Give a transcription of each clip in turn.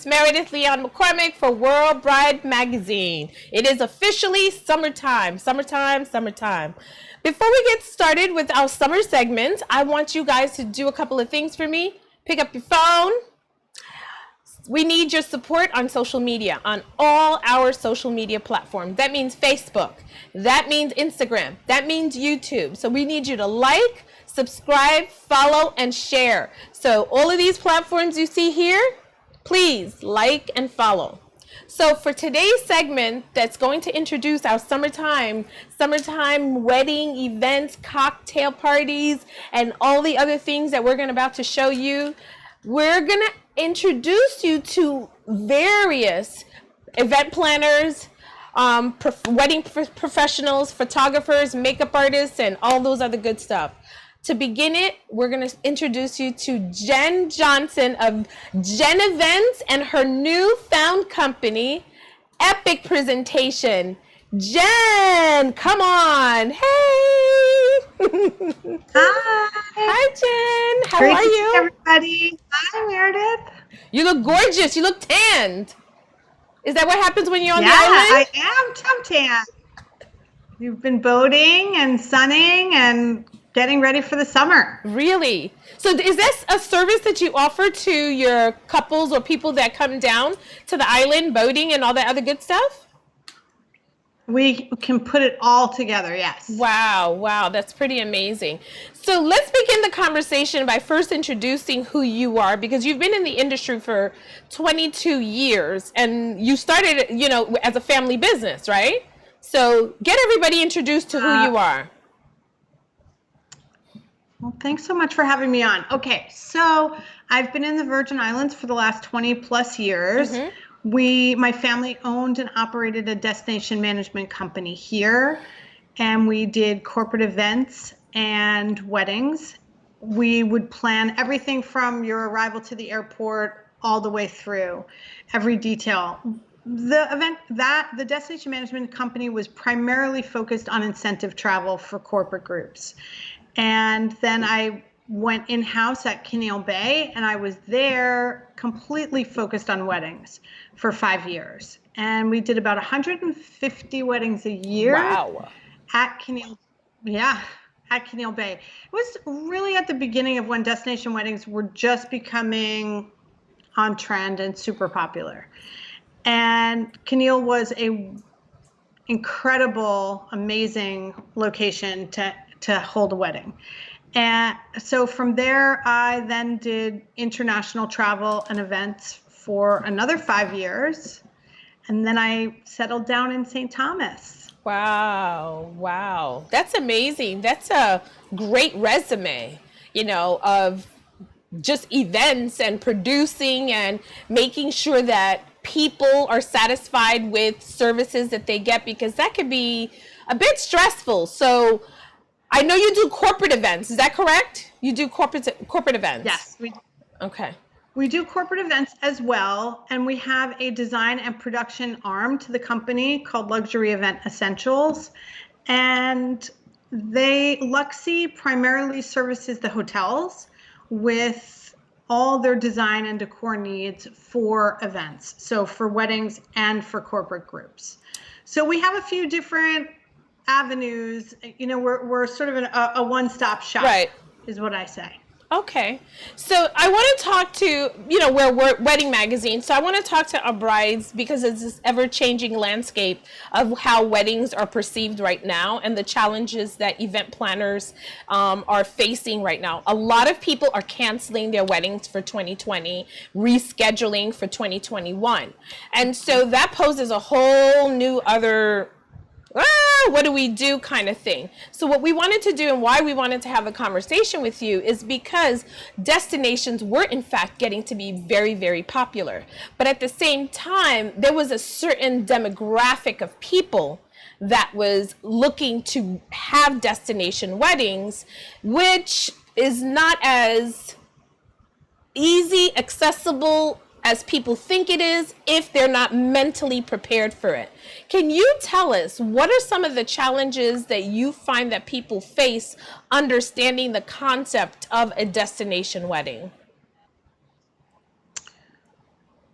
Miss Meredith Leon McCormick for World Bride Magazine. It is officially summertime, summertime, summertime. Before we get started with our summer segment, I want you guys to do a couple of things for me. Pick up your phone. We need your support on social media, on all our social media platforms. That means Facebook. That means Instagram. That means YouTube. So we need you to like, subscribe, follow, and share. So all of these platforms you see here, please like and follow. So for today's segment that's going to introduce our summertime wedding events, cocktail parties, and all the other things that we're about to show you, we're going to introduce you to various event planners, wedding professionals, photographers, makeup artists, and all those other good stuff. To begin it, we're going to introduce you to Jenn Johnson of Jenn Events and her newfound company, Epic Presentation. Jen, come on. Hey. Hi. Hi, Jen. How Great are to you? see everybody. Hi, Meredith. You look gorgeous. You look tanned. Is that what happens when you're on the Yeah, island? I am tan. You've been boating and sunning and getting ready for the summer. Really? So is this a service that you offer to your couples or people that come down to the island, boating and all that other good stuff? We can put it all together, yes. Wow, that's pretty amazing. So let's begin the conversation by first introducing who you are, because you've been in the industry for 22 years and you started, as a family business, right? So get everybody introduced to who you are. Well, thanks so much for having me on. Okay, so I've been in the Virgin Islands for the last 20 plus years. Mm-hmm. My family owned and operated a destination management company here, and we did corporate events and weddings. We would plan everything from your arrival to the airport all the way through, every detail. The destination management company was primarily focused on incentive travel for corporate groups. And then I went in-house at Kinneil Bay, and I was there completely focused on weddings for 5 years. And we did about 150 weddings a year. Wow. At Kinneil Bay. It was really at the beginning of when destination weddings were just becoming on trend and super popular. And Kinneil was a incredible, amazing location to hold a wedding. And so from there, I then did international travel and events for another 5 years. And then I settled down in St. Thomas. Wow. That's amazing. That's a great resume, of just events and producing and making sure that people are satisfied with services that they get, because that could be a bit stressful. So I know you do corporate events. Is that correct? You do corporate events? Yes. Okay. We do corporate events as well, and we have a design and production arm to the company called Luxury Event Essentials. And Luxy primarily services the hotels with all their design and decor needs for events. So for weddings and for corporate groups. So we have a few different avenues. We're sort of a one-stop shop, right, is what I say. Okay. So I want to talk to, we're Wedding Magazine. So I want to talk to our brides, because it's this ever-changing landscape of how weddings are perceived right now and the challenges that event planners are facing right now. A lot of people are canceling their weddings for 2020, rescheduling for 2021. And so that poses a whole new other what do we do kind of thing. So what we wanted to do and why we wanted to have a conversation with you is because destinations were in fact getting to be very, very popular. But at the same time, there was a certain demographic of people that was looking to have destination weddings, which is not as easy, accessible as people think it is if they're not mentally prepared for it. Can you tell us what are some of the challenges that you find that people face understanding the concept of a destination wedding?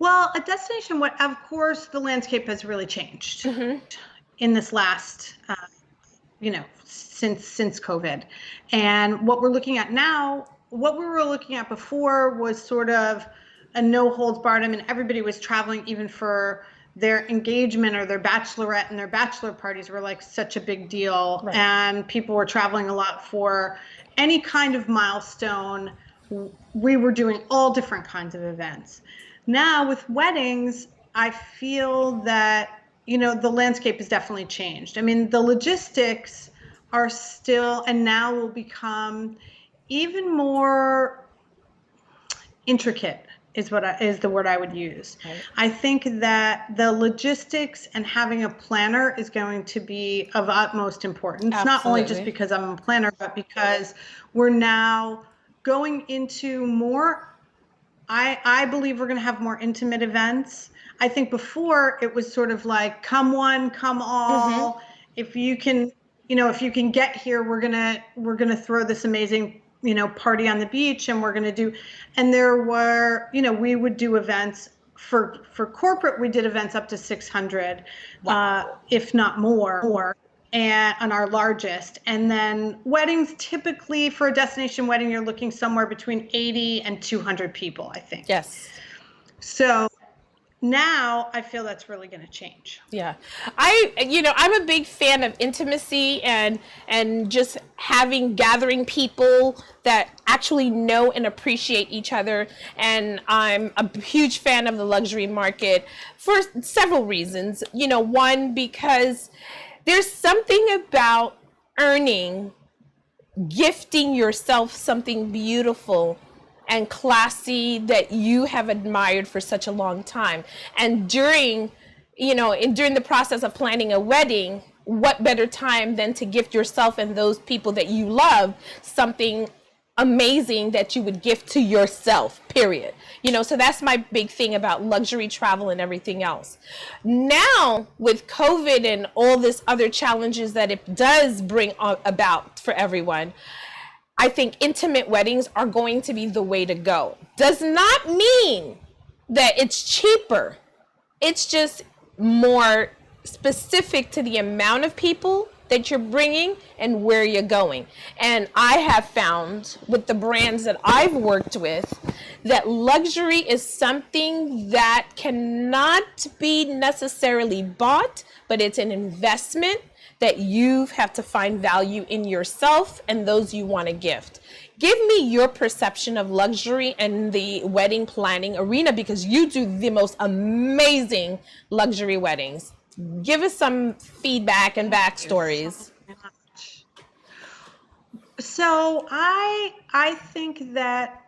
Well, a destination, what of course the landscape has really changed in this last, since COVID, and what we're looking at now. What we were looking at before was sort of a no holds barred. I mean, everybody was traveling even for their engagement or their bachelorette, and their bachelor parties were like such a big deal. Right. And people were traveling a lot for any kind of milestone. We were doing all different kinds of events. Now with weddings, I feel that, the landscape has definitely changed. I mean, the logistics are still, and now will become even more intricate, is the word I would use. Right. I think that the logistics and having a planner is going to be of utmost importance, not only just Absolutely. because I'm a planner, but because we're now going into more, I believe we're going to have more intimate events. I think before it was sort of like, come one, come all. If you can, if you can get here, we're gonna throw this amazing, party on the beach, and we're gonna do. And there were, we would do events for corporate. We did events up to 600, if not more. And on our largest. And then weddings, typically for a destination wedding, you're looking somewhere between 80 and 200 people, I think. Yes. So now I feel that's really going to change. Yeah. I'm a big fan of intimacy and just gathering people that actually know and appreciate each other. And I'm a huge fan of the luxury market for several reasons. One, because there's something about gifting yourself something beautiful and classy that you have admired for such a long time. And during the process of planning a wedding, what better time than to gift yourself and those people that you love something amazing that you would gift to yourself, period. So that's my big thing about luxury travel and everything else. Now, with COVID and all this other challenges that it does bring about for everyone, I think intimate weddings are going to be the way to go. Does not mean that it's cheaper. It's just more specific to the amount of people that you're bringing and where you're going. And I have found with the brands that I've worked with that luxury is something that cannot be necessarily bought, but it's an investment that you have to find value in yourself and those you want to gift. Give me your perception of luxury and the wedding planning arena, because you do the most amazing luxury weddings. Give us some feedback and backstories. So I think that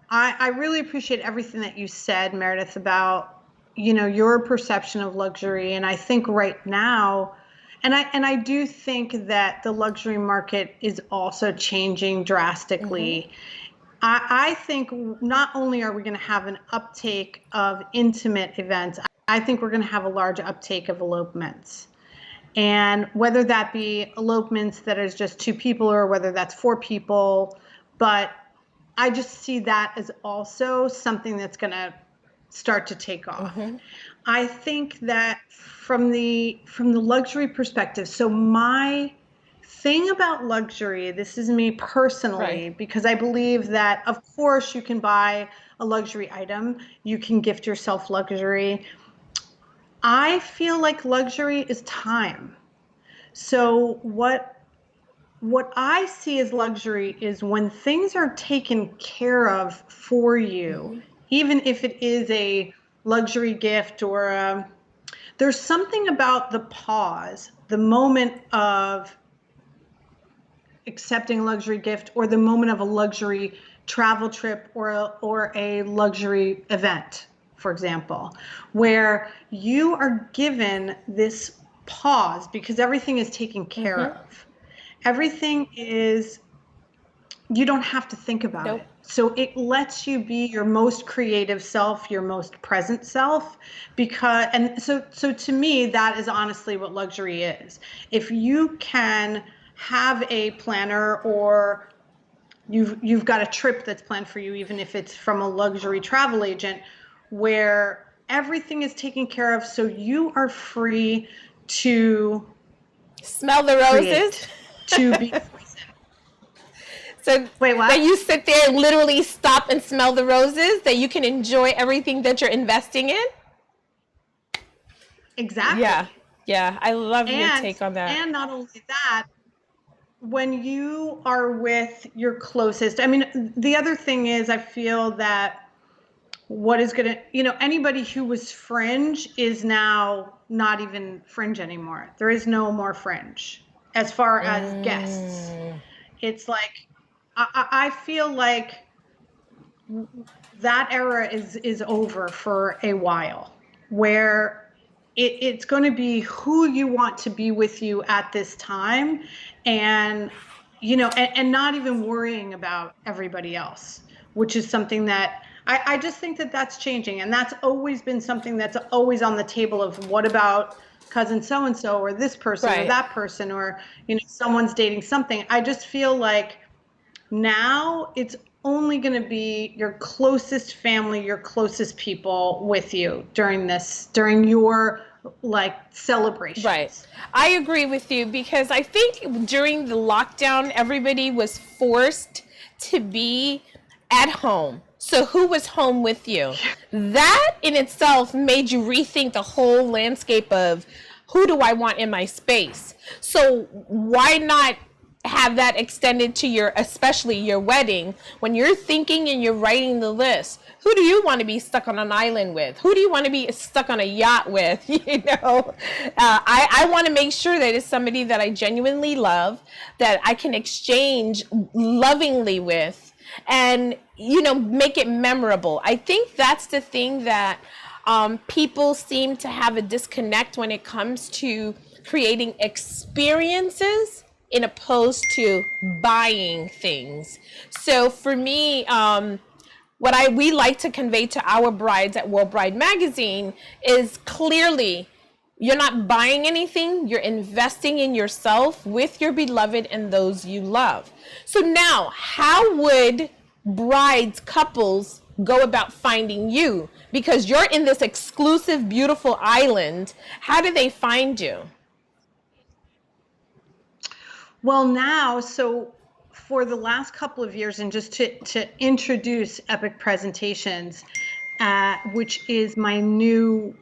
I really appreciate everything that you said, Meredith, about your perception of luxury. And I think right now, and I do think that the luxury market is also changing drastically. I think not only are we going to have an uptake of intimate events, I think we're going to have a large uptake of elopements. And whether that be elopements that is just 2 people or whether that's 4 people, but I just see that as also something that's going to start to take off. I think that from the luxury perspective, so my thing about luxury, this is me personally, because I believe that of course you can buy a luxury item, you can gift yourself luxury. I feel like luxury is time. So what I see as luxury is when things are taken care of for you, even if it is a luxury gift or there's something about the pause, the moment of accepting a luxury gift or the moment of a luxury travel trip or a luxury event, for example, where you are given this pause because everything is taken care of. Everything is, you don't have to think about it. So it lets you be your most creative self, your most present self, so to me, that is honestly what luxury is. If you can have a planner or you've got a trip that's planned for you, even if it's from a luxury travel agent, where everything is taken care of, so you are free to smell the roses. create, to be present. So Wait, what? that you sit there and literally stop and smell the roses, that you can enjoy everything that you're investing in. Exactly. Yeah, I love your take on that. And not only that, when you are with your closest, I mean, the other thing is, I feel that what is going to, anybody who was fringe is now not even fringe anymore. There is no more fringe as far as guests. It's like, I feel like that era is over for a while, where it's going to be who you want to be with you at this time, and and not even worrying about everybody else, which is something that I just think that that's changing, and that's always been something that's always on the table of, what about cousin so and so, or this person, Right. or that person, or someone's dating something. I just feel like now it's only going to be your closest family, your closest people with you during your celebrations. Right. I agree with you, because I think during the lockdown, everybody was forced to be at home. So who was home with you? That in itself made you rethink the whole landscape of, who do I want in my space? So why not have that extended to especially your wedding, when you're thinking and you're writing the list? Who do you want to be stuck on an island with? Who do you want to be stuck on a yacht with? I want to make sure that it's somebody that I genuinely love, that I can exchange lovingly with, and make it memorable. I think that's the thing that people seem to have a disconnect when it comes to creating experiences in opposed to buying things. So for me, what we like to convey to our brides at World Bride Magazine is, clearly, you're not buying anything, you're investing in yourself with your beloved and those you love. So now, how would couples go about finding you? Because you're in this exclusive, beautiful island. How do they find you? Well, now, so for the last couple of years, and just to introduce Epic Presentations, which is my new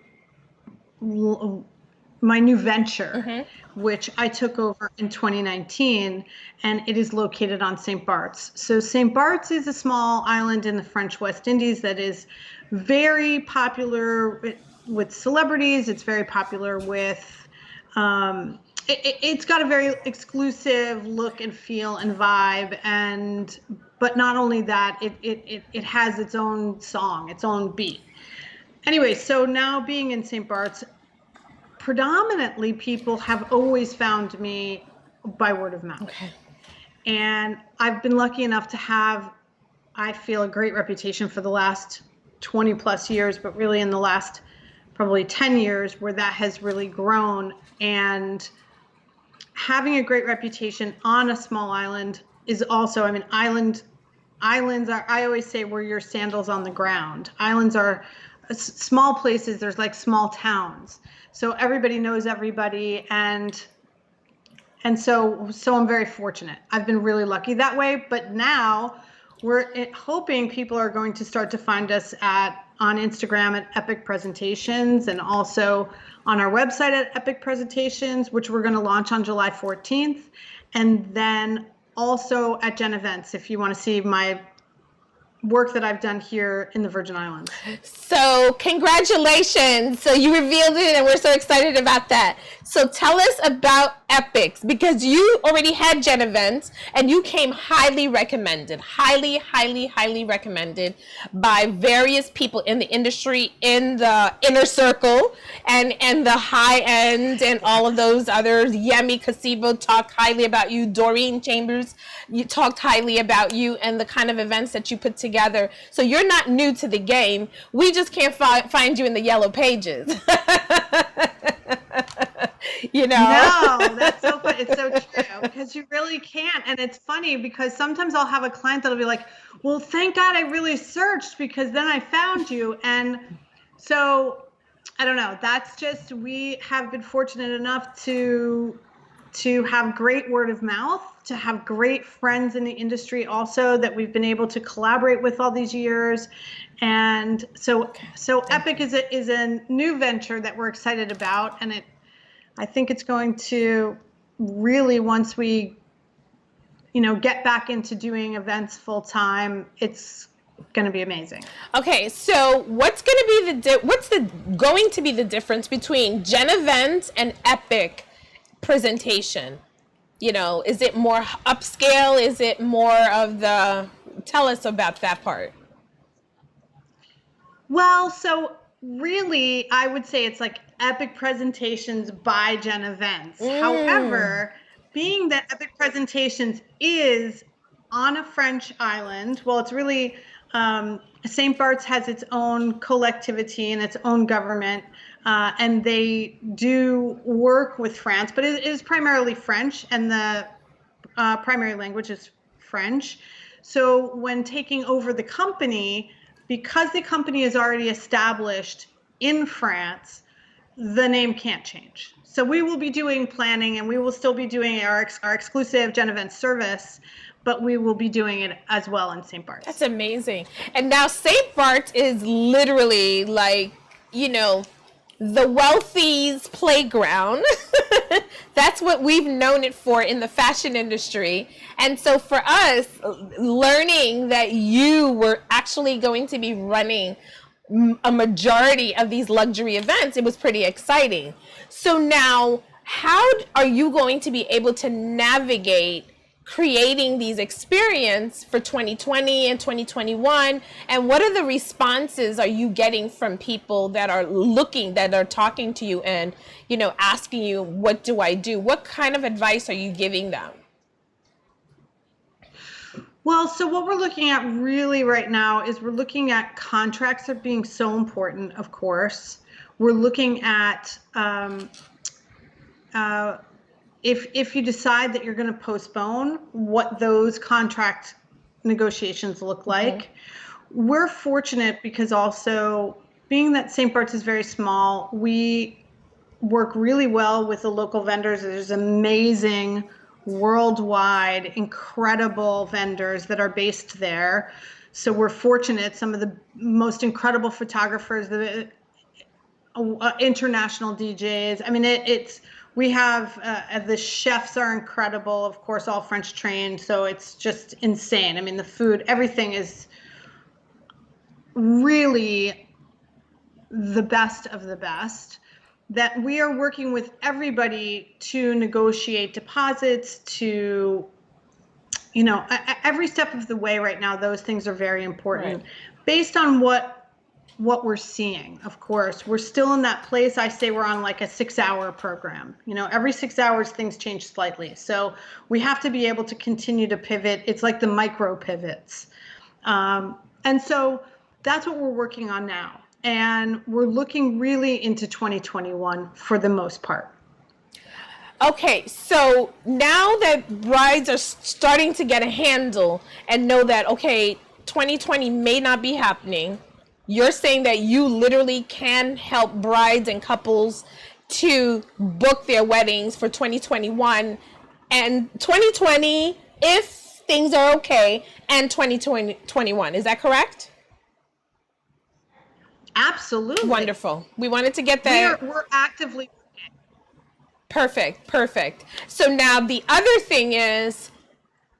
venture, which I took over in 2019, and it is located on St. Barts. So St. Barts is a small island in the French West Indies that is very popular with celebrities. It's very popular with it's got a very exclusive look and feel and vibe, but not only that, it has its own song, its own beat. Anyway, so now being in St. Barts, predominantly people have always found me by word of mouth. Okay. And I've been lucky enough to have, I feel, a great reputation for the last 20 plus years, but really in the last probably 10 years where that has really grown. And having a great reputation on a small island is also, I mean, islands are, I always say, we're your sandals on the ground. Islands are small places. There's like small towns. So everybody knows everybody. And so I'm very fortunate. I've been really lucky that way. But now we're hoping people are going to start to find us on Instagram at Epic Presentations, and also on our website at Epic Presentations, which we're going to launch on July 14th. And then also at Jenn Events, if you want to see my work that I've done here in the Virgin Islands. So congratulations. So you revealed it, and we're so excited about that. So tell us about Epics, because you already had Jenn Events and you came highly recommended, highly recommended by various people in the industry, in the inner circle and the high end, and all of those others. Yemi Casibo talked highly about you. Doreen Chambers, you talked highly about you and the kind of events that you put together. So you're not new to the game. We just can't find you in the yellow pages. No, that's so funny. It's so true, because you really can't. And it's funny because sometimes I'll have a client that'll be like, well, thank God I really searched, because then I found you. And So I don't know. That's just, we have been fortunate enough to have great word of mouth, to have great friends in the industry also that we've been able to collaborate with all these years. And so Epic is a new venture that we're excited about, and I think it's going to really, once we get back into doing events full time, it's going to be amazing. Okay, so what's going to be going to be the difference between Jenn Events and Epic presentation? Is it more upscale? Is it more of tell us about that part. Well, so really, I would say it's like Epic Presentations by Jenn Events. However, being that Epic Presentations is on a French island, well, it's really, St. Barts has its own collectivity and its own government, and they do work with France, but it is primarily French, and the primary language is French. So when taking over the company, because the company is already established in France, the name can't change. So we will be doing planning, and we will still be doing our exclusive Jenn Events service, but we will be doing it as well in St. Barts. That's amazing. And now St. Barts is literally like, the wealthy's playground. That's what we've known it for in the fashion industry. And so for us, learning that you were actually going to be running a majority of these luxury events, it was pretty exciting. So now, how are you going to be able to navigate creating these experiences for 2020 and 2021, and what are the responses are you getting from people that are talking to you and asking you, what do I do? What kind of advice are you giving them? Well, so what we're looking at really right now is we're looking at contracts that are being so important, of course. We're looking at if you decide that you're going to postpone, what those contract negotiations look like. We're fortunate because also, being that St. Barts is very small, we work really well with the local vendors. There's amazing, worldwide, incredible vendors that are based there. So we're fortunate. Some of the most incredible photographers, the international DJs. I mean, we have, the chefs are incredible, of course, all French trained. So it's just insane. I mean, the food, everything is really the best of the best. That we are working with everybody to negotiate deposits, to, every step of the way right now, those things are very important. Right. Based on what we're seeing, of course, we're still in that place. I say we're on like a 6-hour program. Every 6 hours, things change slightly. So we have to be able to continue to pivot. It's like the micro pivots. And so that's what we're working on now. And we're looking really into 2021 for the most part. Okay, so now that brides are starting to get a handle and know that, okay, 2020 may not be happening, you're saying that you literally can help brides and couples to book their weddings for 2021 and 2020 if things are okay, and 2021. Is that correct? Absolutely. Wonderful. We wanted to get that. We're actively. Perfect. So now the other thing is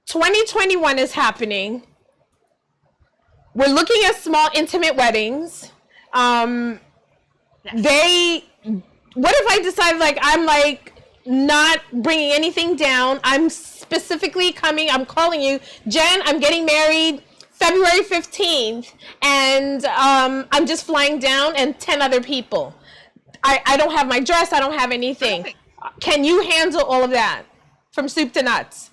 2021 is happening. We're looking at small intimate weddings. Yes. What if I decide I'm not bringing anything down? I'm specifically I'm calling you, Jenn, I'm getting married February 15th, and I'm just flying down and 10 other people. I don't have my dress. I don't have anything. Perfect. Can you handle all of that from soup to nuts?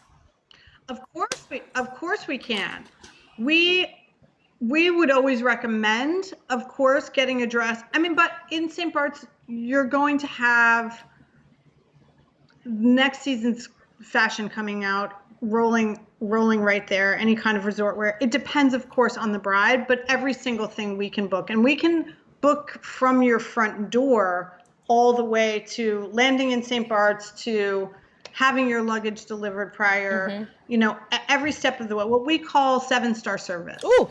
Of course we can. We would always recommend, of course, getting a dress. I mean, but in St. Barts, you're going to have next season's fashion coming out, rolling right there, any kind of resort wear. It depends, of course, on the bride, but every single thing we can book, and we can book from your front door all the way to landing in St. Barts to having your luggage delivered prior, every step of the way, what we call 7-star service. Ooh.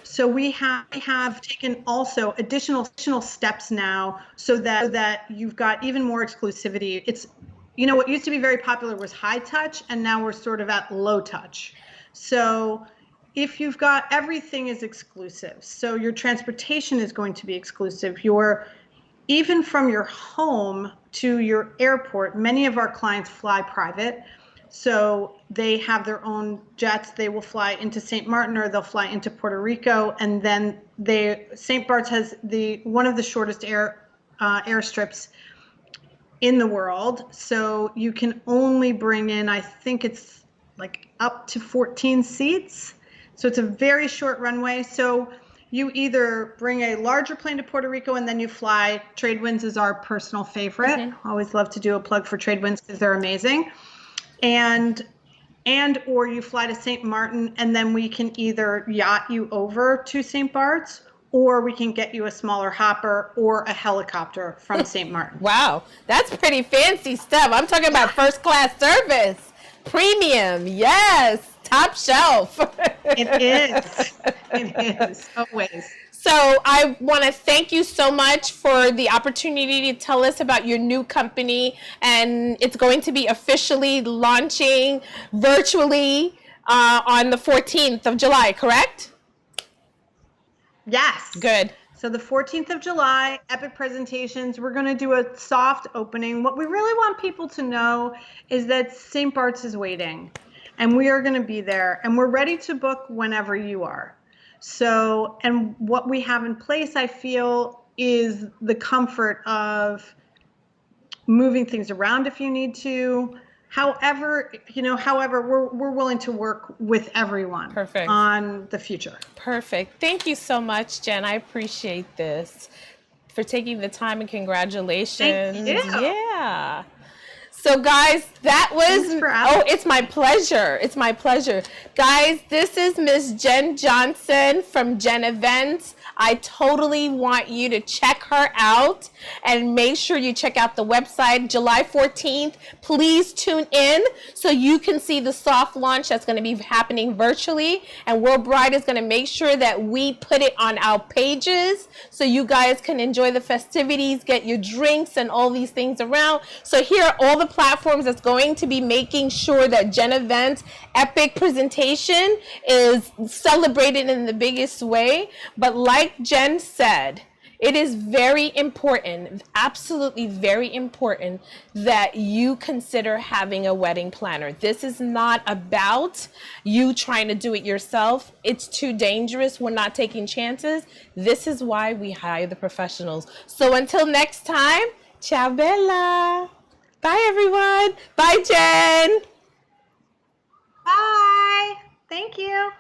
So we have taken also additional steps now so that you've got even more exclusivity. It's, what used to be very popular was high touch, and now we're sort of at low touch. So if you've got, everything is exclusive. So your transportation is going to be exclusive. Even from your home to your airport, many of our clients fly private. So they have their own jets. They will fly into St. Martin or they'll fly into Puerto Rico. And then St. Barts has one of the shortest airstrips in the world. So you can only bring in, I think it's like up to 14 seats. So it's a very short runway. So you either bring a larger plane to Puerto Rico and then you fly. Tradewinds is our personal favorite. Always love to do a plug for Tradewinds because they're amazing. Or you fly to St. Martin and then we can either yacht you over to St. Barts, or we can get you a smaller hopper or a helicopter from St. Martin. Wow, that's pretty fancy stuff. I'm talking about first class service, premium, yes, top shelf. It is, always. So I want to thank you so much for the opportunity to tell us about your new company, and it's going to be officially launching virtually on the 14th of July, correct? Yes. Good. So the 14th of July, Epic Presentations, we're going to do a soft opening. What we really want people to know is that St. Barts is waiting, and we are going to be there, and we're ready to book whenever you are. So, and what we have in place, I feel, is the comfort of moving things around if you need to. However, we're willing to work with everyone. Perfect. On the future. Perfect. Thank you so much, Jenn. I appreciate this for taking the time, and congratulations. Thank you. Yeah. So guys, that was, it's my pleasure. It's my pleasure. Guys, this is Miss Jenn Johnson from Jenn Events. I totally want you to check her out, and make sure you check out the website July 14th. Please tune in so you can see the soft launch that's going to be happening virtually, and World Bride is going to make sure that we put it on our pages so you guys can enjoy the festivities, get your drinks and all these things around. So here are all the platforms that's going to be making sure that Jenn Events Epic Presentation is celebrated in the biggest way. But like Jenn said, it is very important, absolutely very important, that you consider having a wedding planner. This is not about you trying to do it yourself. It's too dangerous. We're not taking chances. This is why we hire the professionals. So until next time, ciao bella. Bye everyone. Bye Jenn. Bye. Thank you.